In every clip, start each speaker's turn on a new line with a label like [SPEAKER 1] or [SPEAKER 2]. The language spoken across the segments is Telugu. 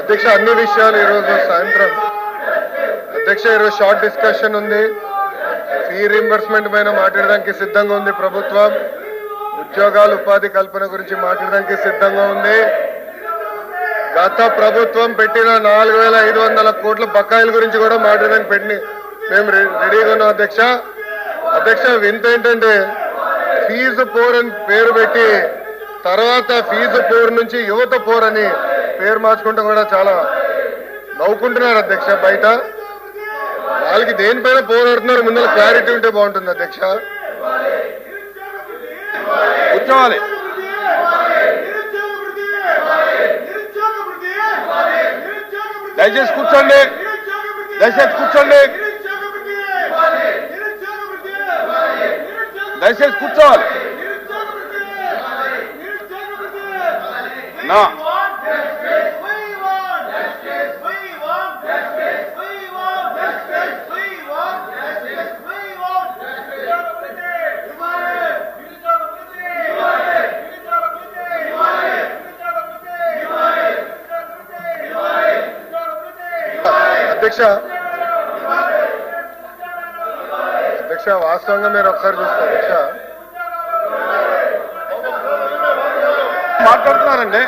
[SPEAKER 1] అధ్యక్ష అన్ని విషయాలు ఈరోజు సాయంత్రం అధ్యక్ష ఈరోజు షార్ట్ డిస్కషన్ ఉంది. ఫీ రీంబర్స్మెంట్ పైన మాట్లాడడానికి సిద్ధంగా ఉంది ప్రభుత్వం. ఉద్యోగాలు ఉపాధి కల్పన గురించి మాట్లాడడానికి సిద్ధంగా ఉంది. గత ప్రభుత్వం పెట్టిన 4,500 కోట్ల బకాయిల గురించి కూడా మాట్లాడడానికి మేము రెడీగా ఉన్నాం అధ్యక్ష. అధ్యక్ష వింత ఏంటంటే ఫీజు పోర్ అని పేరు పెట్టి తర్వాత ఫీజు పోర్ నుంచి యువత పోర్ అని పేరు మార్చుకుంటూ కూడా చాలా నవ్వుకుంటున్నారు అధ్యక్ష. బయట వాళ్ళకి దేనిపైన పోరాడుతున్నారు ముందర క్లారిటీ ఉంటే బాగుంటుంది అధ్యక్ష.
[SPEAKER 2] కూర్చోవాలి. దయచేసి కూర్చోండి. దయచేసి కూర్చోండి. దయచేసి కూర్చోవాలి. నా
[SPEAKER 1] అధ్యక్ష అధ్యక్ష వాస్తవంగా మీరు ఒకసారి చూస్తారు అధ్యక్ష.
[SPEAKER 2] మాట్లాడుతున్నారండి.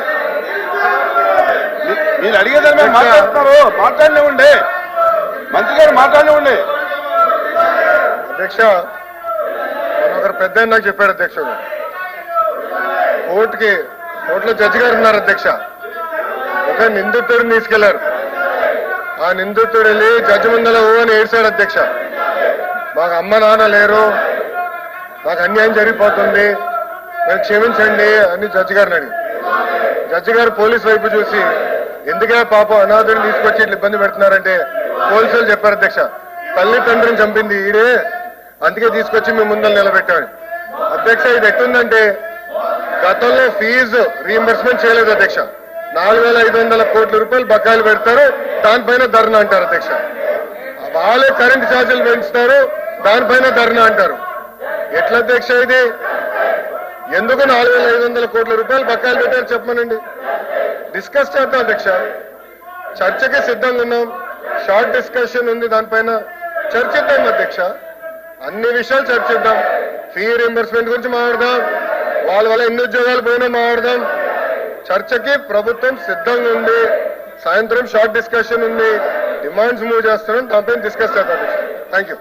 [SPEAKER 2] మీరు అడిగేదాని మీద మాట్లాడుతున్నారు. మాట్లాడనివ్వండి. మంత్రి గారు మాట్లాడనివ్వండి.
[SPEAKER 1] అధ్యక్ష ఒకరు పెద్ద నాకు చెప్పాడు అధ్యక్షుడు. కోర్టులో జడ్జి గారు ఉన్నారు అధ్యక్ష. ఒక నిందితుడిని తీసుకెళ్లారు. ఆ నిందితుడు వెళ్ళి జడ్జి ముందర అని ఏడ్చాడు అధ్యక్ష. మాకు అమ్మ నాన్న లేరు, మాకు అన్యాయం జరిగిపోతుంది, మీరు క్షమించండి అని జడ్జి గారిని అడిగి జడ్జి గారు పోలీసు వైపు చూసి ఎందుకే పాపం అనాథుడిని తీసుకొచ్చి ఇట్లా ఇబ్బంది పెడుతున్నారంటే పోలీసులు చెప్పారు అధ్యక్ష, తల్లి తండ్రిని చంపింది ఈడే, అందుకే తీసుకొచ్చి మేము ముందర నిలబెట్టాడు. అధ్యక్ష ఇది ఎట్టుందంటే గతంలో ఫీజు రీఎంబర్స్మెంట్ చేయలేదు అధ్యక్ష. 4,500 కోట్ల రూపాయలు బకాయిలు పెడతారు, దానిపైన ధర్నా అంటారు అధ్యక్ష. వాళ్ళే కరెంట్ ఛార్జీలు పెంచుతారు, దానిపైన ధర్నా అంటారు. ఎట్లా అధ్యక్ష ఇది? ఎందుకు 4,500 కోట్ల రూపాయలు బకాయిలు పెట్టారు చెప్పమనండి. డిస్కస్ చేద్దాం అధ్యక్ష. చర్చకి సిద్ధంగా ఉన్నాం. షార్ట్ డిస్కషన్ ఉంది, దానిపైన చర్చిద్దాం అధ్యక్ష. అన్ని విషయాలు చర్చిద్దాం. ఫీ రీఎంబర్స్మెంట్ గురించి మాట్లాడదాం, వాళ్ళ వల్ల ఎన్ని ఉద్యోగాలు పోయినా మాట్లాడదాం. చర్చకి ప్రభుత్వం సిద్ధంగా ఉంది. సాయంత్రం షార్ట్ డిస్కషన్ ఉంది, డిమాండ్స్ మూవ్ చేస్తున్నాం, దానిపైన డిస్కస్ చేద్దాం. Thank you.